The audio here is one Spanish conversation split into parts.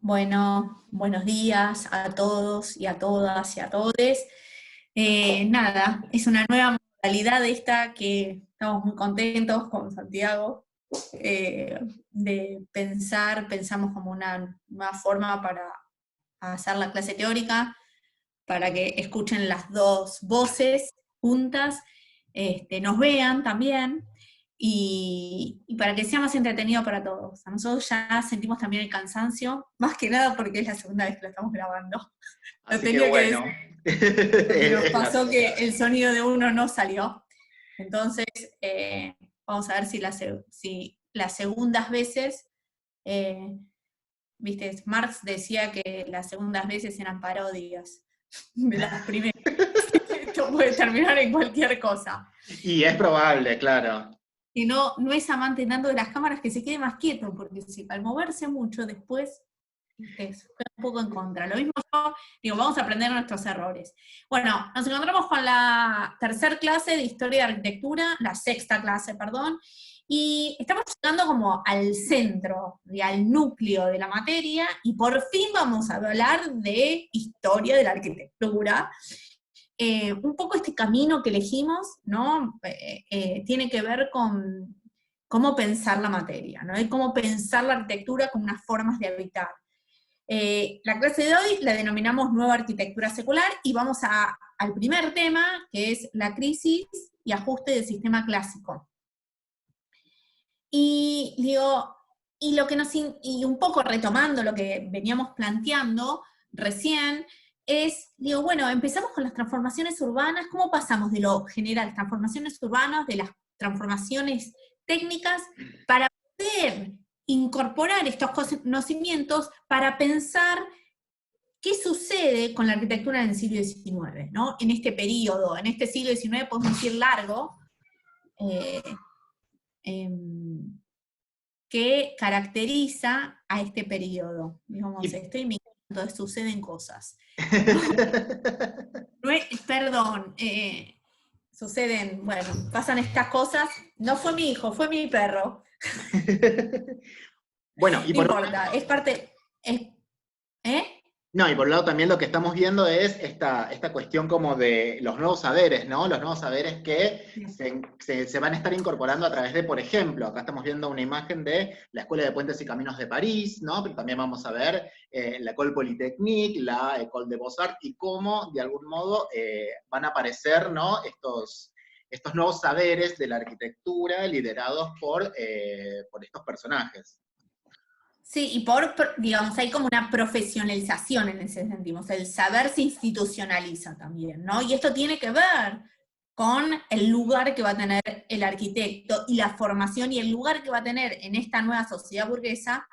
Bueno, buenos días a todos y a todas y a todes. Nada, es una nueva modalidad esta que estamos muy contentos con Santiago de pensamos como una nueva forma para hacer la clase teórica, para que escuchen las dos voces juntas, nos vean también, y para que sea más entretenido para todos. A nosotros ya sentimos también el cansancio, más que nada porque es la segunda vez que lo estamos grabando. Lo Así que tenía que decir, bueno, porque nos es pasó que natural. el sonido de uno no salió. Entonces, vamos a ver si las segundas veces, eh, viste, Marx decía que las segundas veces eran parodias de las primeras. Esto puede terminar en cualquier cosa. Y es probable, claro. Y no es amante tanto de las cámaras que se quede más quieto, porque si al moverse mucho después, viste, se juega un poco en contra. Lo mismo yo, digo, vamos a aprender nuestros errores. Bueno, nos encontramos con la tercera clase de Historia de Arquitectura, la sexta clase, perdón, y estamos llegando como al centro, y al núcleo de la materia, y por fin vamos a hablar de Historia de la Arquitectura. Un poco este camino que elegimos, ¿no? Tiene que ver con cómo pensar la materia, ¿no? Y cómo pensar la arquitectura como unas formas de habitar. La clase de hoy la denominamos Nueva Arquitectura Secular y vamos al primer tema, que es la crisis y ajuste del sistema clásico. Y digo, y un poco retomando lo que veníamos planteando recién, digo, bueno, empezamos con las transformaciones urbanas, ¿cómo pasamos de lo general, transformaciones urbanas, de las transformaciones técnicas, para poder incorporar estos conocimientos para pensar qué sucede con la arquitectura en el siglo XIX, ¿no? En este periodo, en este siglo XIX, podemos decir largo, eh, em, que caracteriza a este periodo. Digamos, Y- estoy migrando, entonces suceden cosas. No, perdón, suceden, bueno, pasan estas cosas. No fue mi hijo, fue mi perro. Bueno, y No por importa, es parte. ¿Eh? no, y por un lado también lo que estamos viendo es esta cuestión como de los nuevos saberes, ¿no? Los nuevos saberes que se van a estar incorporando a través de, por ejemplo, acá estamos viendo una imagen de la Escuela de Puentes y Caminos de París, ¿no? Pero también vamos a ver la École Polytechnique, la École de Beaux-Arts, y cómo, de algún modo, van a aparecer, ¿no? Estos nuevos saberes de la arquitectura liderados por estos personajes. Sí, y digamos, hay como una profesionalización en ese sentido, o sea, el saber se institucionaliza también, ¿no? Y esto tiene que ver con el lugar que va a tener el arquitecto y la formación y el lugar que va a tener en esta nueva sociedad burguesa,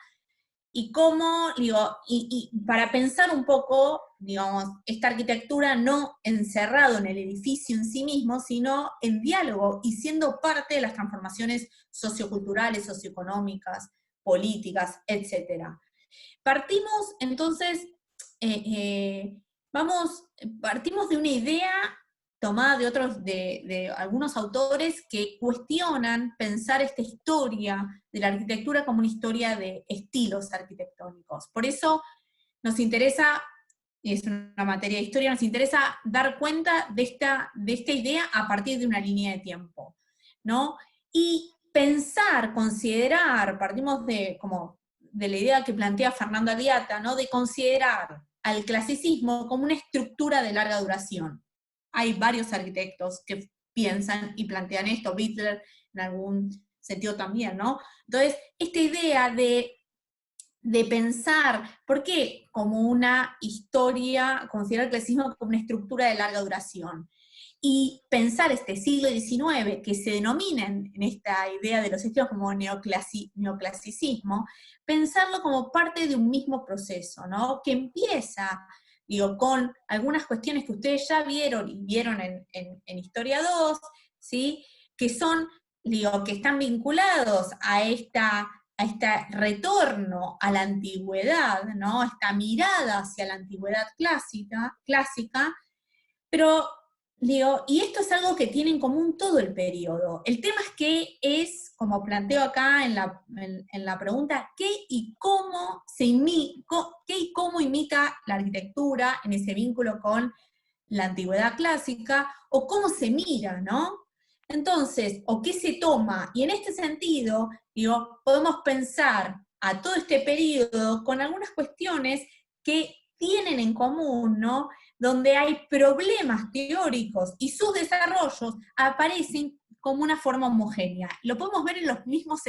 y cómo, digo, y para pensar un poco, digamos, esta arquitectura no encerrado en el edificio en sí mismo, sino en diálogo y siendo parte de las transformaciones socioculturales, socioeconómicas, políticas, etcétera. Partimos entonces, eh, eh, partimos de una idea tomada de algunos autores que cuestionan pensar esta historia de la arquitectura como una historia de estilos arquitectónicos. Por eso nos interesa, es una materia de historia, nos interesa dar cuenta de esta idea a partir de una línea de tiempo, ¿no? Y pensar, considerar, partimos como de la idea que plantea Fernando Aliata, ¿no? De considerar al clasicismo como una estructura de larga duración. Hay varios arquitectos que piensan y plantean esto, Bittler en algún sentido también, ¿no? Entonces, esta idea de pensar, ¿por qué como una historia, considerar el clasicismo como una estructura de larga duración? Y pensar este siglo XIX, que se denominan en esta idea de los estilos como neoclasicismo, pensarlo como parte de un mismo proceso, ¿no? Que empieza, digo, con algunas cuestiones que ustedes ya vieron y vieron en Historia 2, ¿sí? Que son, digo, que están vinculados a este retorno a la antigüedad, ¿no? Esta mirada hacia la antigüedad clásica, pero Digo, y esto es algo que tiene en común todo el periodo. El tema es que es, como planteo acá en la pregunta, ¿qué y cómo qué y cómo imita la arquitectura en ese vínculo con la antigüedad clásica, o cómo se mira, ¿no? Entonces, o qué se toma, y en este sentido, digo, podemos pensar a todo este periodo con algunas cuestiones que tienen en común, ¿no? Donde hay problemas teóricos y sus desarrollos aparecen como una forma homogénea. Lo podemos ver en los mismos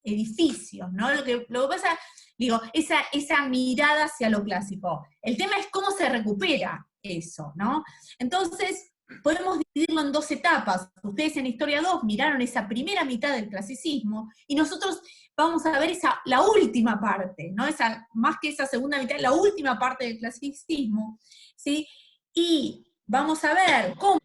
edificios, ¿no? Lo que pasa, digo, esa mirada hacia lo clásico. El tema es cómo se recupera eso, ¿no? Entonces, podemos dividirlo en dos etapas. Ustedes en Historia 2 miraron esa primera mitad del clasicismo, y nosotros vamos a ver la última parte, ¿no? Más que esa segunda mitad, la última parte del clasicismo, ¿sí? Y vamos a ver cómo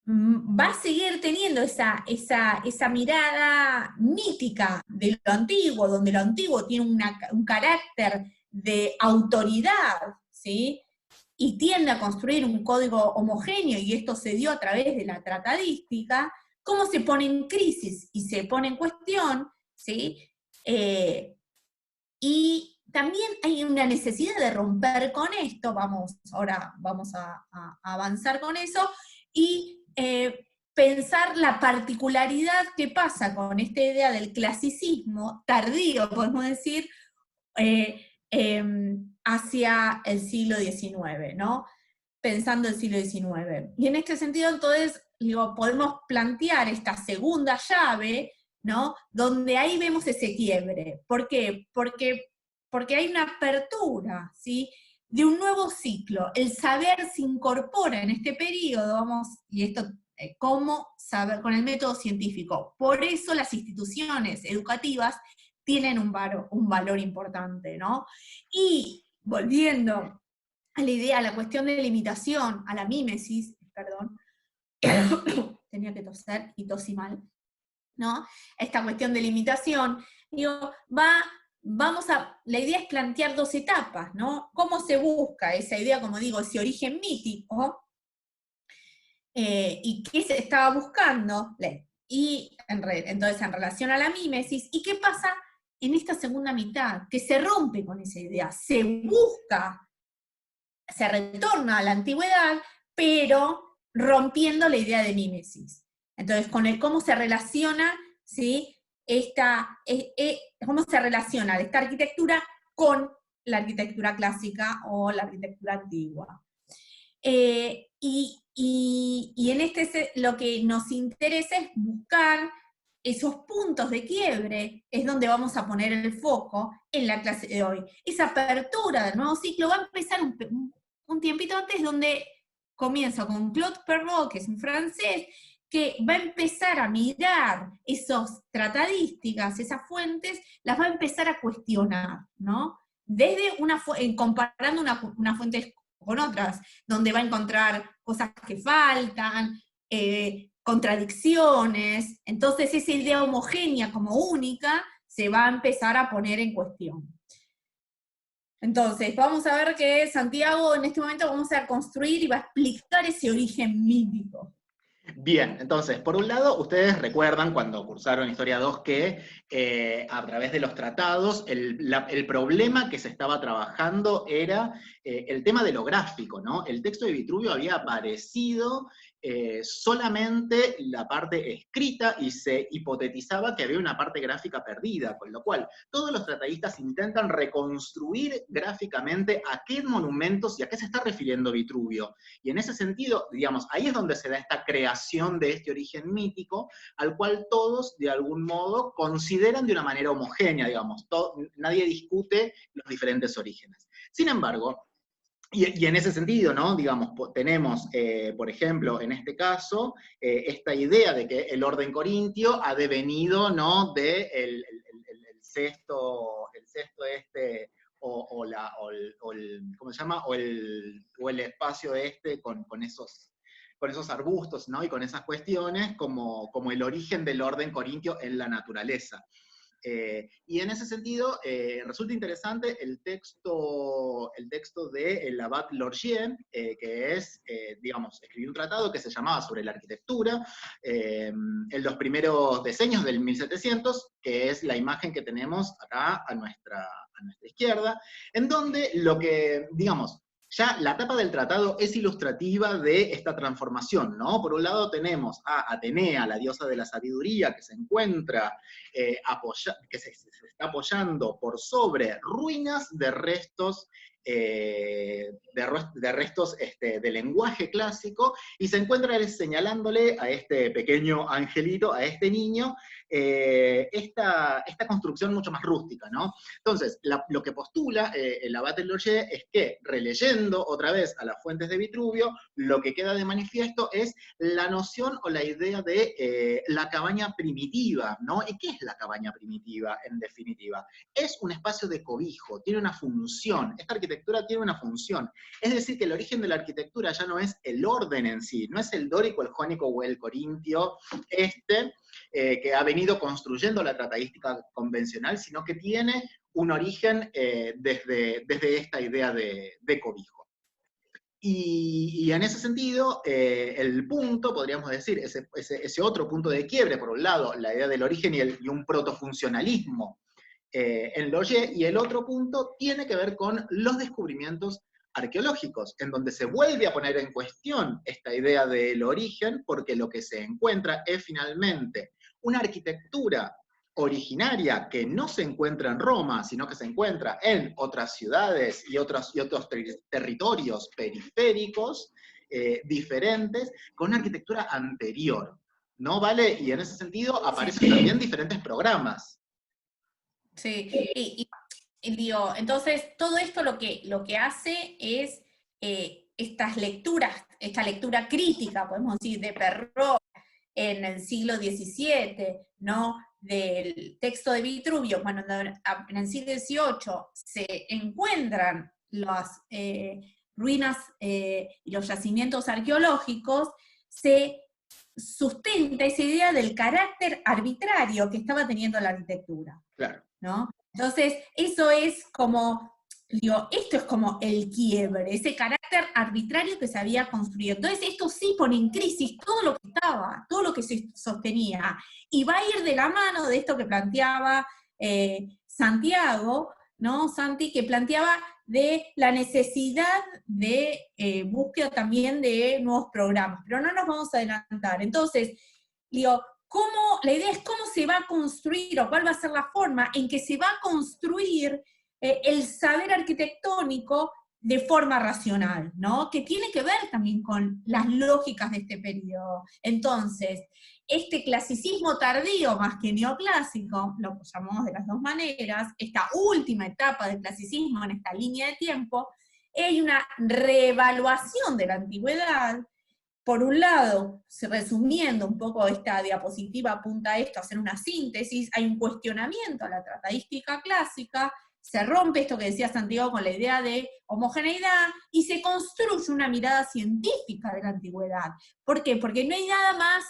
va a seguir teniendo esa mirada mítica de lo antiguo, donde lo antiguo tiene un carácter de autoridad, ¿sí? Y tiende a construir un código homogéneo, y esto se dio a través de la tratadística, cómo se pone en crisis y se pone en cuestión, ¿sí? Y también hay una necesidad de romper con esto, ahora vamos a avanzar con eso, y pensar la particularidad que pasa con esta idea del clasicismo tardío, podemos decir, hacia el siglo XIX, ¿no? Pensando el siglo XIX. Y en este sentido, entonces, digo, podemos plantear esta segunda llave, ¿no? Donde ahí vemos ese quiebre. ¿Por qué? Porque hay una apertura, ¿sí? De un nuevo ciclo. El saber se incorpora en este periodo, y esto, cómo saber, con el método científico. Por eso las instituciones educativas tienen un valor importante, ¿no? Y volviendo a la idea, a la cuestión de limitación, a la mímesis, perdón, tenía que toser y tosí mal, ¿no? Esta cuestión de limitación, digo, la idea es plantear dos etapas, ¿no? ¿Cómo se busca esa idea, como digo, ese origen mítico, y qué se estaba buscando? Entonces, en relación a la mímesis, ¿y qué pasa en esta segunda mitad? Que se rompe con esa idea, se retorna a la antigüedad, pero rompiendo la idea de mímesis. Entonces, con el cómo se relaciona, ¿sí? Cómo se relaciona esta arquitectura con la arquitectura clásica o la arquitectura antigua. Y en lo que nos interesa es buscar esos puntos de quiebre, es donde vamos a poner el foco en la clase de hoy. Esa apertura del nuevo ciclo va a empezar un tiempito antes, donde comienzo con Claude Perrault, que es un francés, que va a empezar a mirar esas tratadísticas, esas fuentes, las va a empezar a cuestionar, ¿no? Desde comparando una fuente con otras, donde va a encontrar cosas que faltan, contradicciones. Entonces esa idea homogénea como única se va a empezar a poner en cuestión. Entonces, vamos a ver que Santiago en este momento vamos a construir y va a explicar ese origen mítico. Bien, entonces, por un lado, ustedes recuerdan cuando cursaron Historia 2 que a través de los tratados el problema que se estaba trabajando era el tema de lo gráfico, ¿no? El texto de Vitruvio había aparecido solamente la parte escrita, y se hipotetizaba que había una parte gráfica perdida, con lo cual todos los tratadistas intentan reconstruir gráficamente a qué monumentos y a qué se está refiriendo Vitruvio. Y en ese sentido, digamos, ahí es donde se da esta creación de este origen mítico, al cual todos, de algún modo, consideran de una manera homogénea, digamos. Nadie discute los diferentes orígenes. Sin embargo, y en ese sentido, ¿no? Digamos, tenemos, por ejemplo, en este caso, esta idea de que el orden corintio ha devenido, ¿no? De el cesto este, ¿cómo se llama? O el espacio este con esos arbustos, ¿no? Y con esas cuestiones, como el origen del orden corintio en la naturaleza. Y en ese sentido, resulta interesante el texto de Labat Lorgier, que es, digamos, escribió un tratado que se llamaba Sobre la arquitectura, en los primeros decenios del 1700, que es la imagen que tenemos acá a nuestra izquierda, en donde lo que, digamos, ya la tapa del tratado es ilustrativa de esta transformación, ¿no? Por un lado tenemos a Atenea, la diosa de la sabiduría, que se encuentra, que se está apoyando por sobre ruinas de restos, de lenguaje clásico, y se encuentra señalándole a este pequeño angelito, a este niño, esta construcción mucho más rústica, ¿no? Entonces, lo que postula el Abate Lorgier es que, releyendo otra vez a las fuentes de Vitruvio, lo que queda de manifiesto es la noción o la idea de la cabaña primitiva, ¿no? ¿Y qué es la cabaña primitiva, en definitiva? Es un espacio de cobijo, tiene una función, esta arquitectura tiene una función, es decir, que el origen de la arquitectura ya no es el orden en sí, no es el dórico, el jónico o el corintio, que ha venido construyendo la trataística convencional, sino que tiene un origen desde esta idea de cobijo. Y en ese sentido, el punto, podríamos decir, ese otro punto de quiebre, por un lado, la idea del origen y un protofuncionalismo en Lorgier, y el otro punto tiene que ver con los descubrimientos arqueológicos, en donde se vuelve a poner en cuestión esta idea del origen, porque lo que se encuentra es finalmente una arquitectura originaria que no se encuentra en Roma, sino que se encuentra en otras ciudades y otros territorios periféricos diferentes, con una arquitectura anterior, ¿no? ¿Vale? Y en ese sentido aparecen también diferentes programas. Sí, y digo, entonces todo esto lo que hace es esta lectura crítica, podemos decir, de Perrault en el siglo XVII, ¿no? Del texto de Vitruvio, cuando en el siglo XVIII se encuentran las ruinas y los yacimientos arqueológicos, se sustenta esa idea del carácter arbitrario que estaba teniendo la arquitectura. Claro. ¿No? Entonces, eso es como, digo, esto es como el quiebre, ese carácter arbitrario que se había construido. Entonces, esto sí pone en crisis todo lo que estaba, todo lo que se sostenía, y va a ir de la mano de esto que planteaba Santiago, ¿no? Santi, que planteaba de la necesidad de búsqueda también de nuevos programas, pero no nos vamos a adelantar. Entonces, digo, la idea es cómo se va a construir, o cuál va a ser la forma en que se va a construir el saber arquitectónico de forma racional, ¿no? Que tiene que ver también con las lógicas de este periodo. Entonces, este clasicismo tardío más que neoclásico, lo llamamos de las dos maneras, esta última etapa del clasicismo en esta línea de tiempo, hay una reevaluación de la antigüedad. Por un lado, resumiendo un poco esta diapositiva, apunta a esto, a hacer una síntesis, hay un cuestionamiento a la trataística clásica, se rompe esto que decía Santiago con la idea de homogeneidad, y se construye una mirada científica de la antigüedad. ¿Por qué? Porque no hay nada más,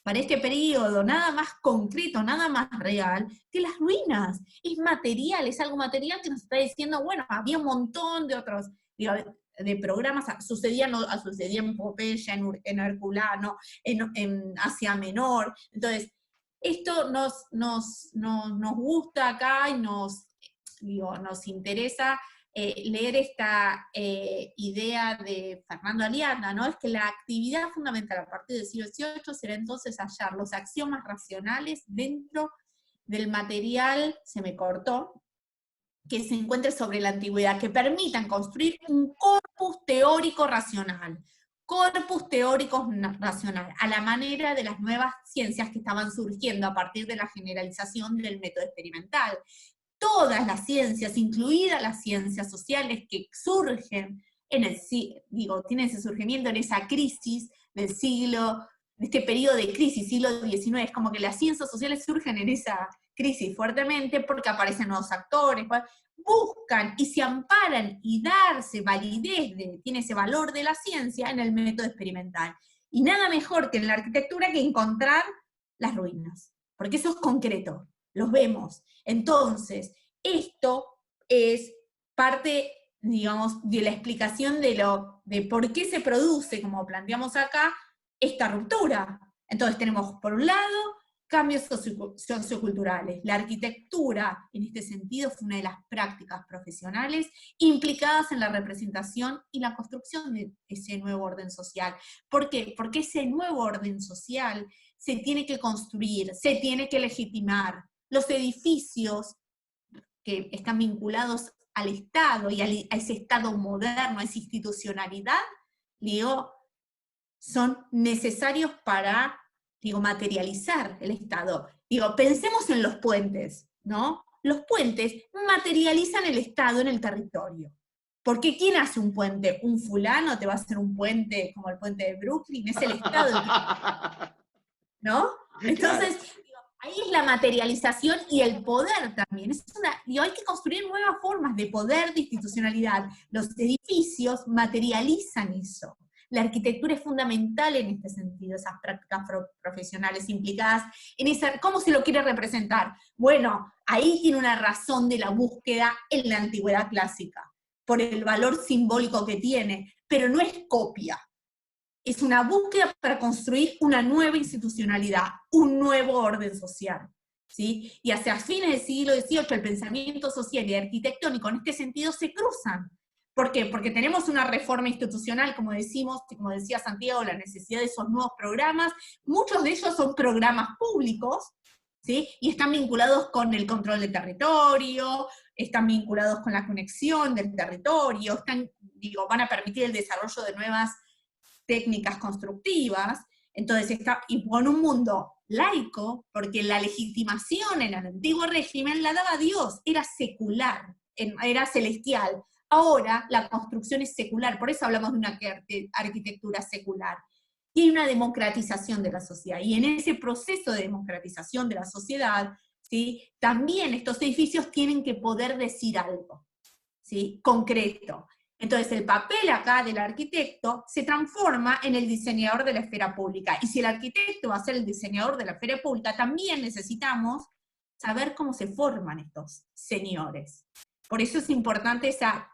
para este periodo, nada más concreto, nada más real, que las ruinas. Es material, es algo material que nos está diciendo, bueno, había un montón de otros, de programas, sucedía en Pompeya, en Herculano, en Asia Menor. Entonces, esto nos gusta acá y nos interesa leer esta idea de Fernando Alianda, ¿no? Es que la actividad fundamental a partir del siglo XVIII será entonces hallar los axiomas racionales dentro del material, se me cortó, que se encuentre sobre la antigüedad, que permitan construir un corpus teórico racional, a la manera de las nuevas ciencias que estaban surgiendo a partir de la generalización del método experimental. Todas las ciencias, incluidas las ciencias sociales que surgen tienen ese surgimiento en esa crisis del siglo, de este periodo de crisis, siglo XIX, es como que las ciencias sociales surgen en esa crisis fuertemente porque aparecen nuevos actores, buscan y se amparan y darse validez, tiene ese valor de la ciencia en el método experimental. Y nada mejor que en la arquitectura que encontrar las ruinas, porque eso es concreto. los vemos. Entonces, esto es parte, digamos, de la explicación de por qué se produce, como planteamos acá, esta ruptura. Entonces tenemos, por un lado, cambios socioculturales. La arquitectura, en este sentido, fue una de las prácticas profesionales implicadas en la representación y la construcción de ese nuevo orden social. ¿Por qué? Porque ese nuevo orden social se tiene que construir, se tiene que legitimar. Los edificios que están vinculados al Estado y a ese Estado moderno, a esa institucionalidad, digo, son necesarios para, digo, materializar el Estado. Digo, pensemos en los puentes, ¿no? Los puentes materializan el Estado en el territorio. Porque ¿quién hace un puente? ¿Un fulano te va a hacer un puente como el puente de Brooklyn? Es el Estado, ¿no? Entonces, digo, ahí es la materialización y el poder también. Digo, hay que construir nuevas formas de poder, de institucionalidad. Los edificios materializan eso. La arquitectura es fundamental en este sentido, esas prácticas profesionales implicadas en esa, ¿cómo se lo quiere representar? Bueno, ahí tiene una razón de la búsqueda en la antigüedad clásica, por el valor simbólico que tiene, pero no es copia. Es una búsqueda para construir una nueva institucionalidad, un nuevo orden social, ¿sí? Y hacia fines del siglo XVIII el pensamiento social y arquitectónico en este sentido se cruzan. ¿Por qué? Porque tenemos una reforma institucional, como decimos, como decía Santiago, la necesidad de esos nuevos programas. Muchos de ellos son programas públicos, ¿sí? Y están vinculados con el control del territorio, están vinculados con la conexión del territorio, digo, van a permitir el desarrollo de nuevas técnicas constructivas. Entonces, y con un mundo laico, porque la legitimación en el antiguo régimen la daba Dios, era secular, era celestial. Ahora la construcción es secular, por eso hablamos de una arquitectura secular. Y hay una democratización de la sociedad, y en ese proceso de democratización de la sociedad, ¿sí?, también estos edificios tienen que poder decir algo, ¿sí?, concreto. Entonces el papel acá del arquitecto se transforma en el diseñador de la esfera pública, y si el arquitecto va a ser el diseñador de la esfera pública, también necesitamos saber cómo se forman estos señores. Por eso es importante esa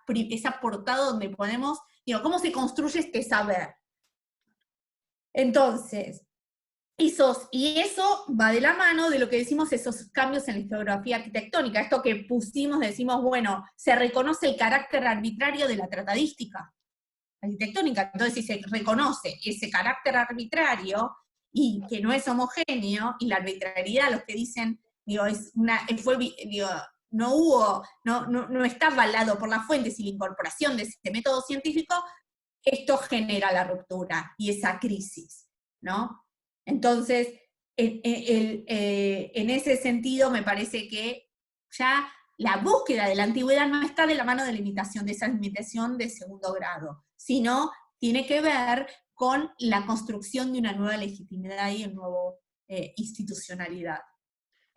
portada donde podemos, digo, cómo se construye este saber. Entonces, y eso va de la mano de lo que decimos, esos cambios en la historiografía arquitectónica, esto que pusimos, decimos, bueno, se reconoce el carácter arbitrario de la tratadística arquitectónica, entonces si se reconoce ese carácter arbitrario, y que no es homogéneo, y la arbitrariedad, los que dicen, digo, no está avalado por las fuentes y la incorporación de este método científico, esto genera la ruptura y esa crisis, ¿no? Entonces, en ese sentido me parece que ya la búsqueda de la antigüedad no está de la mano de la imitación, de esa imitación de segundo grado, sino tiene que ver con la construcción de una nueva legitimidad y una nueva institucionalidad.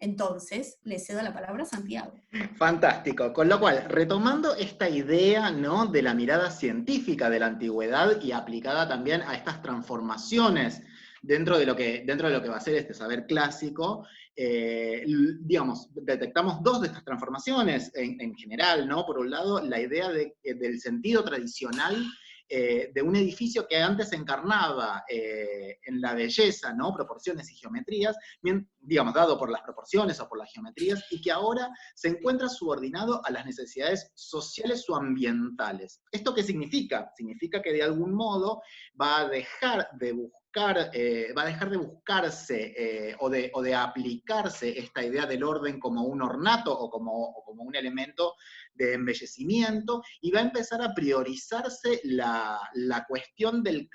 Entonces, le cedo la palabra a Santiago. Fantástico. Con lo cual, retomando esta idea, ¿no?, de la mirada científica de la antigüedad y aplicada también a estas transformaciones dentro de lo que va a ser este saber clásico, digamos, detectamos dos de estas transformaciones en general, ¿no? Por un lado, la idea del sentido tradicional de un edificio que antes encarnaba en la belleza, ¿no?, proporciones y geometrías, bien, digamos, dado por las proporciones o por las geometrías, y que ahora se encuentra subordinado a las necesidades sociales o ambientales. ¿Esto qué significa? Significa que de algún modo va a dejar de buscarse o de aplicarse esta idea del orden como un ornato o como un elemento de embellecimiento, y va a empezar a priorizarse la cuestión de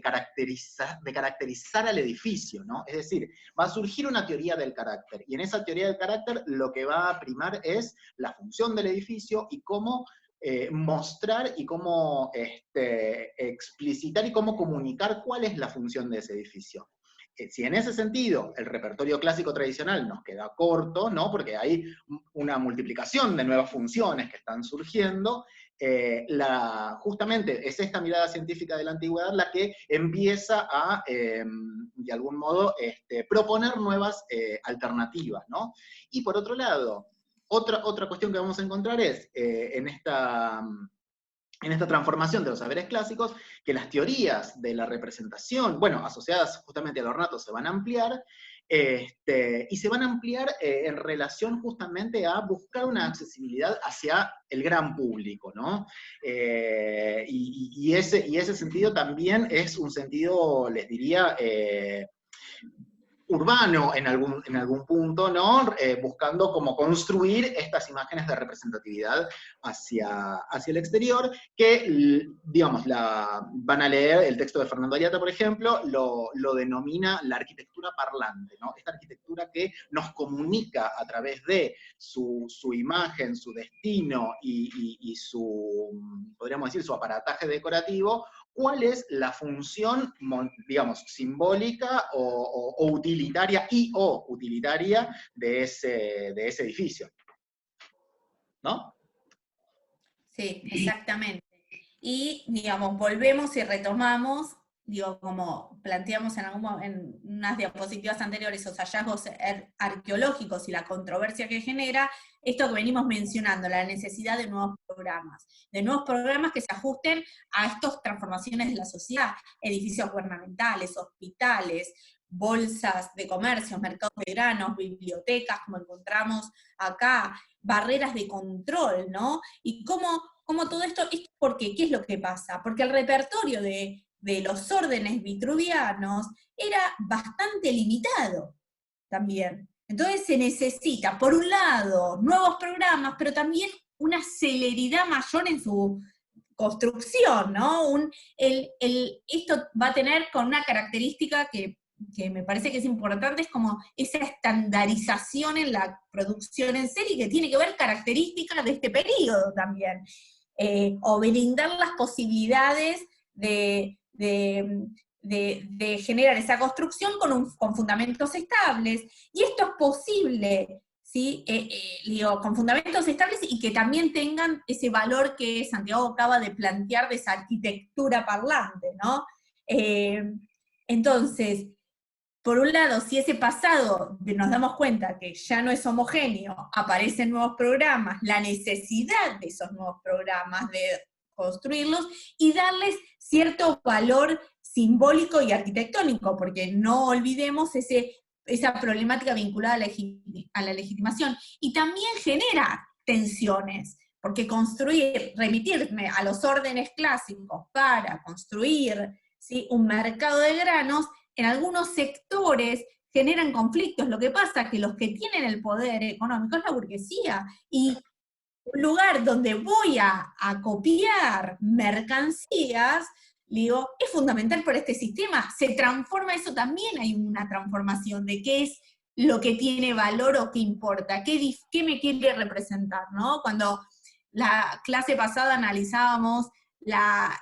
caracterizar al edificio, ¿no? Es decir, va a surgir una teoría del carácter, y en esa teoría del carácter lo que va a primar es la función del edificio y cómo mostrar y cómo explicitar y cómo comunicar cuál es la función de ese edificio. Si en ese sentido el repertorio clásico tradicional nos queda corto, ¿no?, porque hay una multiplicación de nuevas funciones que están surgiendo, justamente es esta mirada científica de la antigüedad la que empieza a, de algún modo, proponer nuevas alternativas, ¿no? Y por otro lado, otra cuestión que vamos a encontrar es en esta transformación de los saberes clásicos, que las teorías de la representación, bueno, asociadas justamente al ornato, se van a ampliar, y se van a ampliar en relación justamente a buscar una accesibilidad hacia el gran público, ¿no? Y ese sentido también es un sentido, les diría, urbano en algún punto, ¿no? Buscando como construir estas imágenes de representatividad hacia el exterior, que, digamos, van a leer el texto de Fernando Ayata, por ejemplo, lo denomina la arquitectura parlante, ¿no? Esta arquitectura que nos comunica a través de su imagen, su destino y su, podríamos decir, su aparataje decorativo, cuál es la función, digamos, simbólica o utilitaria de ese edificio, ¿no? Sí, exactamente. Y, digamos, volvemos y retomamos, digo, como planteamos en unas diapositivas anteriores, los hallazgos arqueológicos y la controversia que genera, esto que venimos mencionando, la necesidad de nuevos programas que se ajusten a estas transformaciones de la sociedad, edificios gubernamentales, hospitales, bolsas de comercio, mercados de granos, bibliotecas, como encontramos acá, barreras de control, ¿no? Y cómo todo esto, ¿por qué? ¿Qué es lo que pasa? Porque el repertorio de los órdenes vitruvianos era bastante limitado también. Entonces se necesita, por un lado, nuevos programas, pero también una celeridad mayor en su construcción, ¿no? Esto va a tener con una característica que me parece que es importante, es como esa estandarización en la producción en serie, que tiene que ver características de este periodo también, o brindar las posibilidades de generar esa construcción con fundamentos estables, y esto es posible, ¿sí? Digo, con fundamentos estables y que también tengan ese valor que Santiago acaba de plantear de esa arquitectura parlante, ¿no? Entonces, por un lado, si ese pasado nos damos cuenta que ya no es homogéneo, aparecen nuevos programas, la necesidad de esos nuevos programas, de construirlos y darles cierto valor simbólico y arquitectónico, porque no olvidemos esa problemática vinculada a la legitimación. Y también genera tensiones, porque remitirme a los órdenes clásicos para construir, ¿sí?, un mercado de granos, en algunos sectores generan conflictos. Lo que pasa es que los que tienen el poder económico es la burguesía, y un lugar donde voy a copiar mercancías, digo, es fundamental por este sistema, se transforma eso también, hay una transformación de qué es lo que tiene valor o qué importa, qué me quiere representar, ¿no? Cuando la clase pasada analizábamos las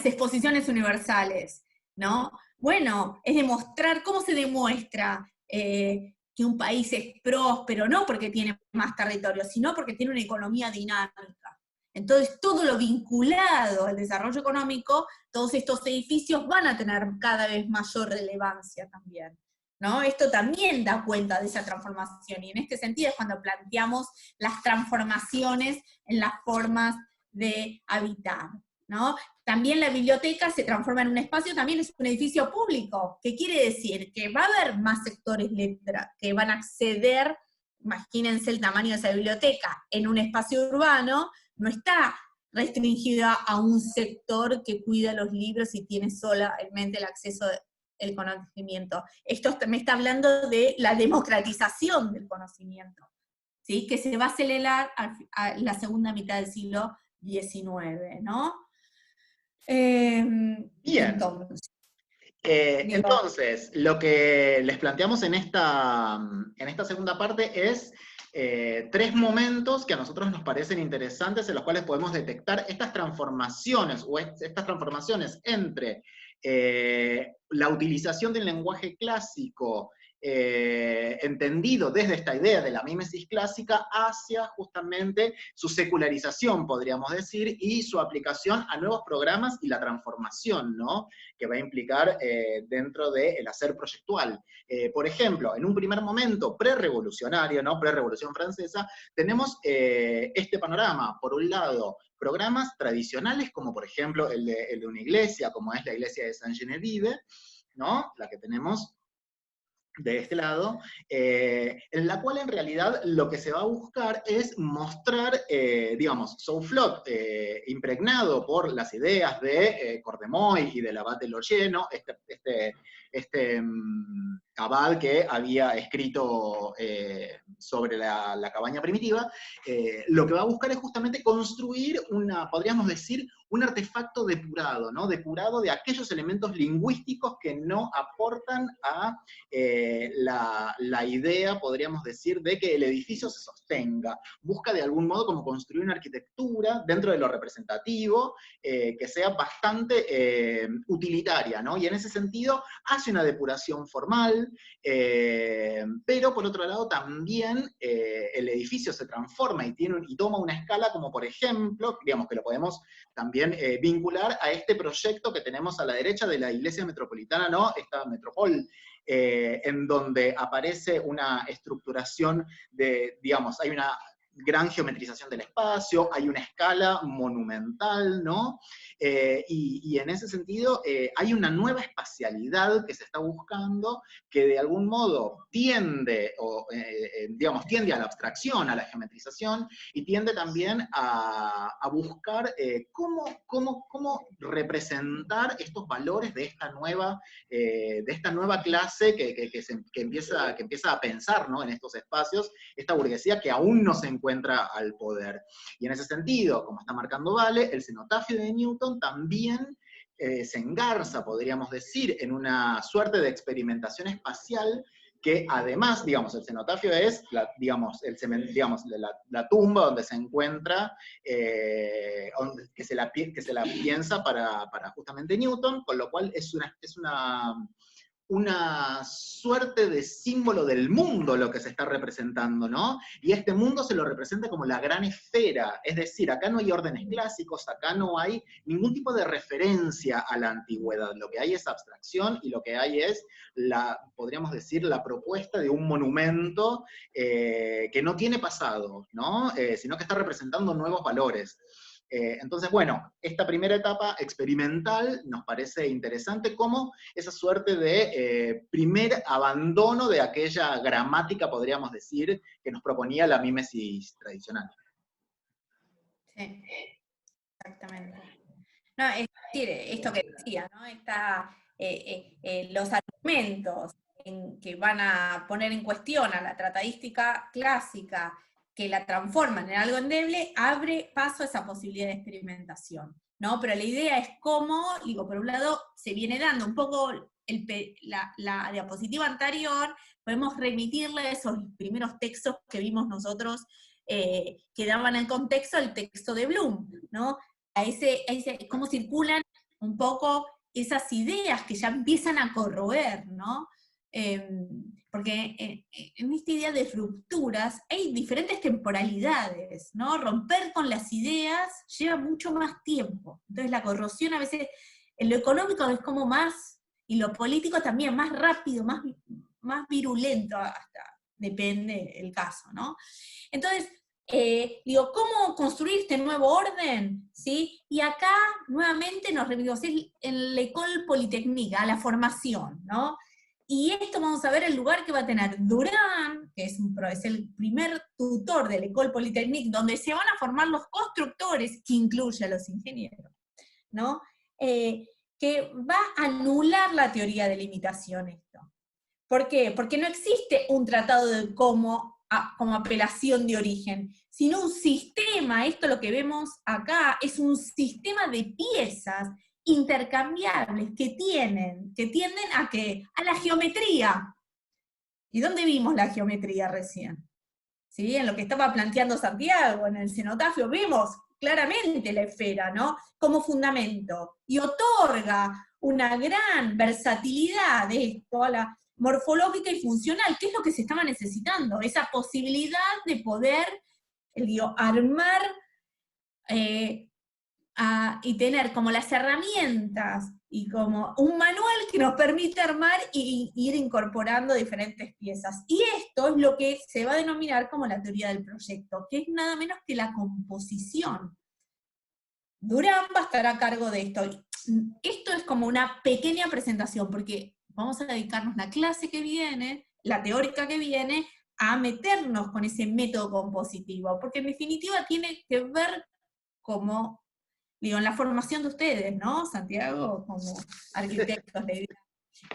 exposiciones universales, ¿no? Bueno, es demostrar, ¿cómo se demuestra que un país es próspero? No porque tiene más territorio, sino porque tiene una economía dinámica. Entonces, todo lo vinculado al desarrollo económico, todos estos edificios van a tener cada vez mayor relevancia también, ¿no? Esto también da cuenta de esa transformación, y en este sentido es cuando planteamos las transformaciones en las formas de habitar, ¿no? También la biblioteca se transforma en un espacio, también es un edificio público. ¿Qué quiere decir? Que va a haber más sectores que van a acceder, imagínense el tamaño de esa biblioteca, en un espacio urbano, no está restringida a un sector que cuida los libros y tiene solamente el acceso al conocimiento. Esto me está hablando de la democratización del conocimiento, ¿sí?, que se va a acelerar a la segunda mitad del siglo XIX, ¿no? Bien. Entonces, lo que les planteamos en esta segunda parte es 3 momentos que a nosotros nos parecen interesantes, en los cuales podemos detectar estas transformaciones, entre la utilización del lenguaje clásico entendido desde esta idea de la mímesis clásica hacia justamente su secularización, podríamos decir, y su aplicación a nuevos programas y la transformación, ¿no?, que va a implicar dentro del hacer proyectual. Por ejemplo, en un primer momento prerevolucionario, ¿no?, prerevolución francesa, tenemos este panorama. Por un lado, programas tradicionales, como por ejemplo el de una iglesia, como es la iglesia de Saint-Geneviève, ¿no?, la que tenemos de este lado, en la cual en realidad lo que se va a buscar es mostrar, digamos, Sauflot, impregnado por las ideas de Cordemoy y del abad de Lorgé, ¿no?, este abad que había escrito sobre la cabaña primitiva, lo que va a buscar es justamente construir podríamos decir, un artefacto depurado, ¿no?, depurado de aquellos elementos lingüísticos que no aportan a la idea, podríamos decir, de que el edificio se sostenga. Busca de algún modo como construir una arquitectura dentro de lo representativo, que sea bastante utilitaria, ¿no? Y en ese sentido hace una depuración formal, pero por otro lado también el edificio se transforma y toma una escala como por ejemplo, digamos que lo podemos también vincular a este proyecto que tenemos a la derecha de la iglesia metropolitana, ¿no?, esta metropol, en donde aparece una estructuración digamos, hay una gran geometrización del espacio, hay una escala monumental, ¿no? Y en ese sentido hay una nueva espacialidad que se está buscando, que de algún modo digamos, tiende a la abstracción, a la geometrización, y tiende también a buscar cómo representar estos valores de esta nueva clase que empieza a pensar, ¿no?, en estos espacios, esta burguesía que aún no se encuentra al poder. Y en ese sentido, como está marcando Vale, el cenotafio de Newton también se engarza, podríamos decir, en una suerte de experimentación espacial que además, digamos, el cenotafio es, la tumba donde se encuentra, que se la piensa para justamente Newton, con lo cual es una suerte de símbolo del mundo lo que se está representando, ¿no? Y este mundo se lo representa como la gran esfera, es decir, acá no hay órdenes clásicos, acá no hay ningún tipo de referencia a la antigüedad, lo que hay es abstracción y lo que hay es, podríamos decir, la propuesta de un monumento que no tiene pasado, ¿no? Sino que está representando nuevos valores. Entonces, bueno, esta primera etapa experimental nos parece interesante como esa suerte de primer abandono de aquella gramática, podríamos decir, que nos proponía la mímesis tradicional. Sí, exactamente. No, es decir, esto que decía, ¿no? Los argumentos que van a poner en cuestión a la tratadística clásica, que la transforman en algo endeble, abre paso a esa posibilidad de experimentación, ¿no? Pero la idea es cómo, digo, por un lado, se viene dando un poco la diapositiva anterior, podemos remitirle a esos primeros textos que vimos nosotros, que daban el contexto al texto de Bloom, ¿no? A cómo circulan un poco esas ideas que ya empiezan a corroer, ¿no? Porque en esta idea de rupturas hay diferentes temporalidades, ¿no? Romper con las ideas lleva mucho más tiempo. Entonces la corrosión a veces, en lo económico es como más, y lo político también, más rápido, más virulento, hasta depende el caso, ¿no? Entonces, digo, ¿cómo construir este nuevo orden? ¿Sí? Y acá, nuevamente, nos remitimos en l'École Polytechnique, a la formación, ¿no? Y esto vamos a ver el lugar que va a tener Durán, que es el primer tutor de l'École Polytechnique, donde se van a formar los constructores, que incluye a los ingenieros, ¿no? Que va a anular la teoría de la imitación esto. ¿Por qué? Porque no existe un tratado de como apelación de origen, sino un sistema. Esto lo que vemos acá es un sistema de piezas intercambiables que tienden a la geometría. ¿Y dónde vimos la geometría recién? ¿Sí? En lo que estaba planteando Santiago, en el cenotafio, vemos claramente la esfera, ¿no? Como fundamento, y otorga una gran versatilidad de esto morfológica y funcional, que es lo que se estaba necesitando, esa posibilidad de poder, armar y tener como las herramientas y como un manual que nos permite armar y ir incorporando diferentes piezas. Y esto es lo que se va a denominar como la teoría del proyecto, que es nada menos que la composición. Durán va a estar a cargo de esto. Esto es como una pequeña presentación, porque vamos a dedicarnos la clase que viene, la teórica que viene, a meternos con ese método compositivo, porque en definitiva tiene que ver como, en la formación de ustedes, ¿no? Santiago, como arquitectos, la idea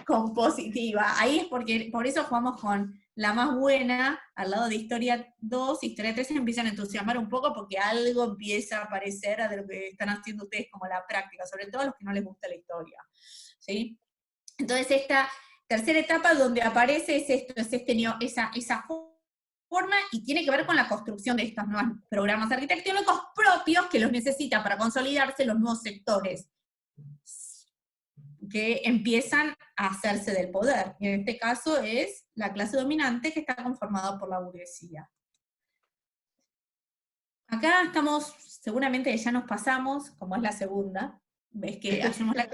compositiva. Ahí es porque, por eso jugamos con la más buena, al lado de Historia 2, Historia 3 se empiezan a entusiasmar un poco porque algo empieza a aparecer de lo que están haciendo ustedes como la práctica, sobre todo a los que no les gusta la historia, ¿sí? Entonces esta tercera etapa donde aparece esa forma, y tiene que ver con la construcción de estos nuevos programas arquitectónicos propios que los necesita para consolidarse los nuevos sectores que empiezan a hacerse del poder. Y en este caso es la clase dominante que está conformada por la burguesía. Acá estamos, seguramente ya nos pasamos, como es la segunda, ves que hacemos la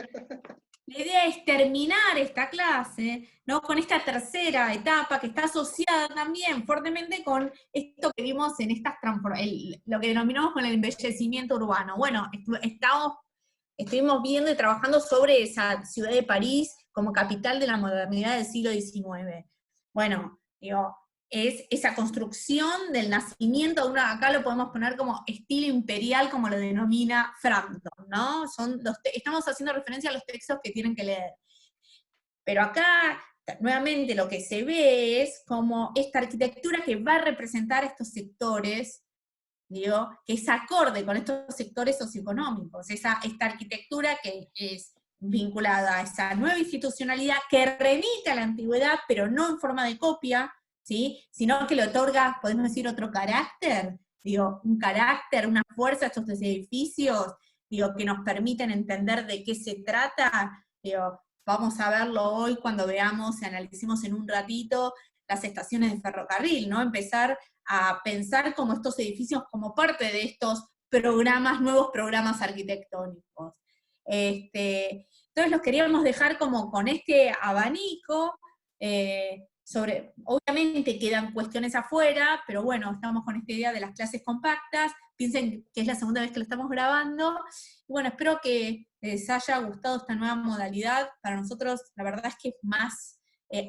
idea es terminar esta clase, ¿no? Con esta tercera etapa que está asociada también fuertemente con esto que vimos en estas transformaciones, lo que denominamos con el embellecimiento urbano. Bueno, estuvimos viendo y trabajando sobre esa ciudad de París como capital de la modernidad del siglo XIX. Bueno, es esa construcción del nacimiento, acá lo podemos poner como estilo imperial, como lo denomina Frampton, ¿no? Estamos haciendo referencia a los textos que tienen que leer. Pero acá, nuevamente, lo que se ve es como esta arquitectura que va a representar estos sectores, que es acorde con estos sectores socioeconómicos, esta arquitectura que es vinculada a esa nueva institucionalidad que remite a la antigüedad, pero no en forma de copia, ¿sí? Sino que le otorga, podemos decir, otro carácter, un carácter, una fuerza a estos edificios, que nos permiten entender de qué se trata. Vamos a verlo hoy cuando veamos y analicemos en un ratito las estaciones de ferrocarril, ¿no? Empezar a pensar como estos edificios como parte de estos nuevos programas arquitectónicos. Entonces los queríamos dejar como con este abanico, obviamente quedan cuestiones afuera, pero bueno, estamos con esta idea de las clases compactas, piensen que es la segunda vez que lo estamos grabando, y bueno, espero que les haya gustado esta nueva modalidad. Para nosotros la verdad es que es más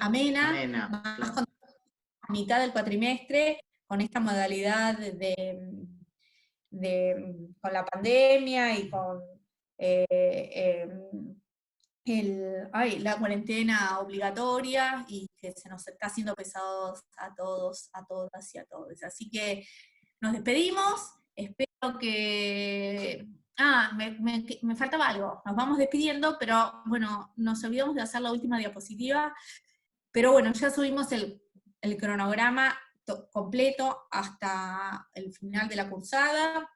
amena, más con la mitad del cuatrimestre, con esta modalidad con la pandemia y con la cuarentena obligatoria, y que se nos está haciendo pesados a todos, a todas y a todos. Así que nos despedimos, espero que... me faltaba algo, nos vamos despidiendo, pero bueno, nos olvidamos de hacer la última diapositiva, pero bueno, ya subimos el cronograma completo hasta el final de la cursada,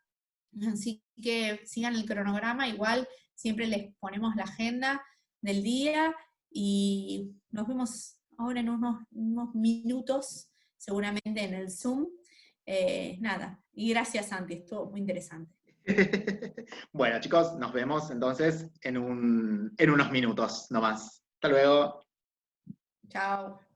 así que sigan el cronograma, igual siempre les ponemos la agenda del día, y nos vemos ahora en unos minutos, seguramente en el Zoom. Nada, y gracias Santi, estuvo muy interesante. Bueno chicos, nos vemos entonces en unos minutos nomás. Hasta luego. Chao.